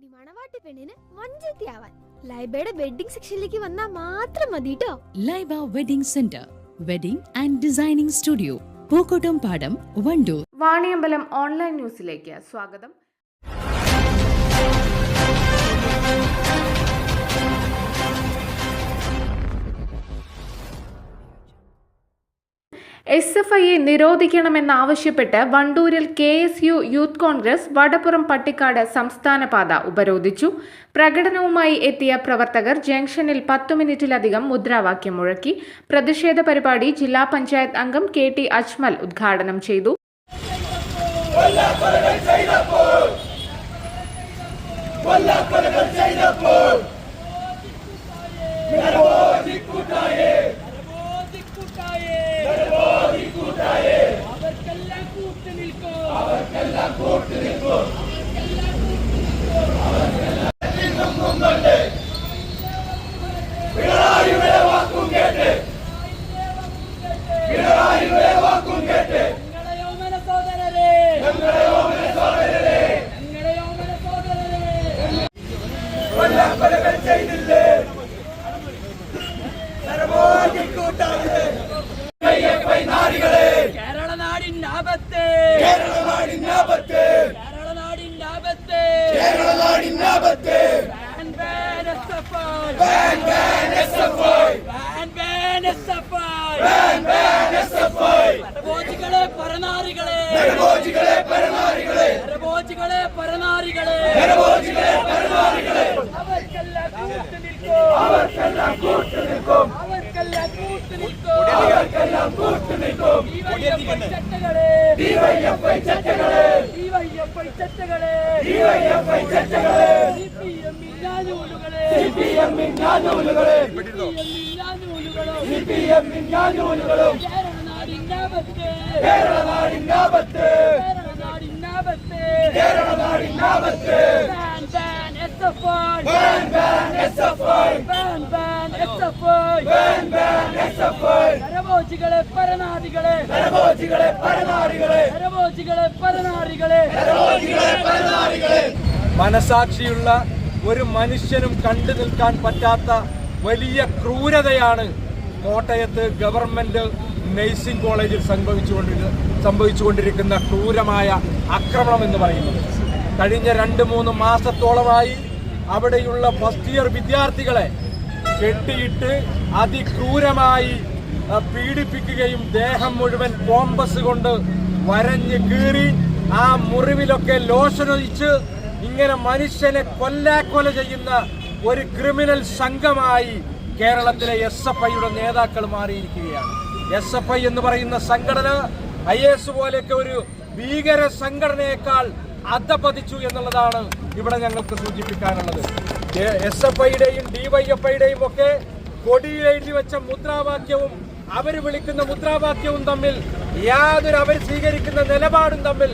ഇനി മണവാട്ടി പെണ്ണിന് മഞ്ചത്തിയാവാൻ ലൈബയുടെ വെഡിങ് സെക്ഷനിലേക്ക് വന്നാൽ മാത്രം മതി ട്ടോ. Laiba wedding centre, wedding and designing studio, Pookottam പാടം, വണ്ടൂർ. വാണിയമ്പലം ഓൺലൈൻ ന്യൂസിലേക്ക് സ്വാഗതം. SFIയെ നിരോധിക്കണമെന്നാവശ്യപ്പെട്ട് വണ്ടൂരിൽ KSU യൂത്ത് കോൺഗ്രസ് വടപ്പുറം പട്ടിക്കാട് സംസ്ഥാന പാത ഉപരോധിച്ചു. പ്രകടനവുമായി എത്തിയ പ്രവർത്തകർ ജംഗ്ഷനിൽ 10 മിനിറ്റിലധികം മുദ്രാവാക്യം മുഴക്കി. പ്രതിഷേധ പരിപാടി ജില്ലാ പഞ്ചായത്ത് അംഗം KT അജ്മൽ ഉദ്ഘാടനം ചെയ്തു. മനസാക്ഷിയുള്ള ഒരു മനുഷ്യനും കണ്ടു നിൽക്കാൻ പറ്റാത്ത വലിയ ക്രൂരതയാണ് കോട്ടയത്ത് ഗവൺമെന്റ് നഴ്സിംഗ് കോളേജിൽ സംഭവിച്ചുകൊണ്ടിരിക്കുന്ന ക്രൂരമായ ആക്രമണം എന്ന് പറയുന്നത്. കഴിഞ്ഞ 2-3 മാസത്തോളമായി അവിടെയുള്ള ഫസ്റ്റ് ഇയർ വിദ്യാർത്ഥികളെ കെട്ടിയിട്ട് അതിക്രൂരമായി പീഡിപ്പിക്കുകയും ദേഹം മുഴുവൻ കോമ്പസ് കൊണ്ട് വരഞ്ഞ് കീറി ആ മുറിവിലൊക്കെ ലോഷനൊഴിച്ച് ഇങ്ങനെ മനുഷ്യനെ കൊല്ലാക്കൊല ചെയ്യുന്ന ഒരു ക്രിമിനൽ സംഘമായി കേരളത്തിലെ SFIയുടെ നേതാക്കൾ മാറിയിരിക്കുകയാണ്. SFI എന്ന് പറയുന്ന സംഘടന IS പോലെയൊക്കെ ഒരു ഭീകര സംഘടനയേക്കാൾ അധപതിച്ചു എന്നുള്ളതാണ് ഇവിടെ ഞങ്ങൾക്ക് സൂചിപ്പിക്കാനുള്ളത്. SFIയുടെയും DYFIയുടെയും ഒക്കെ കൊടിയിൽ എഴുതി വെച്ച മുദ്രാവാക്യവും അവർ വിളിക്കുന്ന മുദ്രാവാക്യവും തമ്മിൽ അവർ സ്വീകരിക്കുന്ന നിലപാടും തമ്മിൽ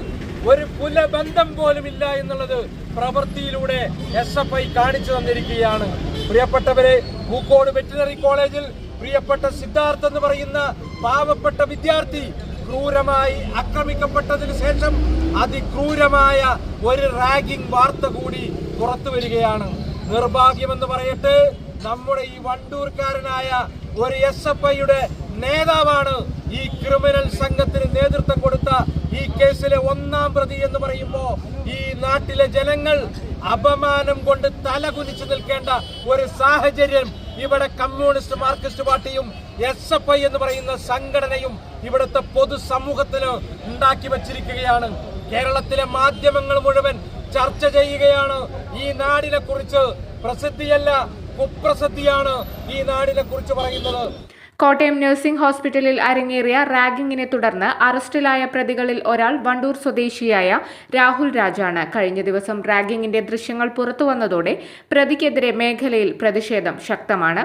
ഒരു പുലബന്ധം പോലും ഇല്ല എന്നുള്ളത് പ്രവൃത്തിയിലൂടെ SFI കാണിച്ചു തന്നിരിക്കുകയാണ്. പ്രിയപ്പെട്ടവരെ, പൂക്കോട് വെറ്റിനറി കോളേജിൽ പ്രിയപ്പെട്ട സിദ്ധാർത്ഥ് എന്ന് പറയുന്ന പാവപ്പെട്ട വിദ്യാർത്ഥി ക്രൂരമായി ആക്രമിക്കപ്പെട്ടതിന് ശേഷം അതിക്രൂരമായ ഒരു റാഗിംഗ് വാർത്ത കൂടി പുറത്തു വരികയാണ്. നിർഭാഗ്യമെന്ന് പറയട്ടെ, നമ്മുടെ ഈ വണ്ടൂർക്കാരനായ ഒരു SFIയുടെ നേതാവാണ് ഈ ക്രിമിനൽ സംഘത്തിന് നേതൃത്വം കൊടുത്ത ഈ കേസിലെ 1-ാം പ്രതി എന്ന് പറയുമ്പോൾ ഈ നാട്ടിലെ ജനങ്ങൾ അപമാനം കൊണ്ട് തലകുനിച്ചു നിൽക്കേണ്ട ഒരു സാഹചര്യം ഇവിടെ കമ്മ്യൂണിസ്റ്റ് മാർക്സിസ്റ്റ് പാർട്ടിയും SFI എന്ന് പറയുന്ന സംഘടനയും ഇവിടുത്തെ പൊതുസമൂഹത്തിന് ഉണ്ടാക്കി വച്ചിരിക്കുകയാണ്. കേരളത്തിലെ മാധ്യമങ്ങൾ മുഴുവൻ ചർച്ച ചെയ്യുകയാണ് ഈ നാടിനെ കുറിച്ച്. പ്രസിദ്ധിയല്ല, കുപ്രസിദ്ധിയാണ് ഈ നാടിനെ കുറിച്ച് പറയുന്നത്. കോട്ടയം നഴ്സിംഗ് ഹോസ്പിറ്റലിൽ അരങ്ങേറിയ റാഗിങ്ങിനെ തുടർന്ന് അറസ്റ്റിലായ പ്രതികളിൽ ഒരാൾ വണ്ടൂർ സ്വദേശിയായ രാഹുൽ രാജാണ്. കഴിഞ്ഞ ദിവസം റാഗിങ്ങിന്റെ ദൃശ്യങ്ങൾ പുറത്തുവന്നതോടെ പ്രതിക്കെതിരെ മേഖലയിൽ പ്രതിഷേധം ശക്തമാണ്.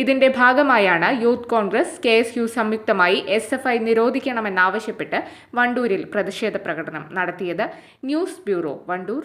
ഇതിന്റെ ഭാഗമായാണ് യൂത്ത് കോൺഗ്രസ് KSU സംയുക്തമായി SFI നിരോധിക്കണമെന്നാവശ്യപ്പെട്ട് വണ്ടൂരിൽ പ്രതിഷേധ പ്രകടനം നടത്തിയത്. News bureau, Wandoor.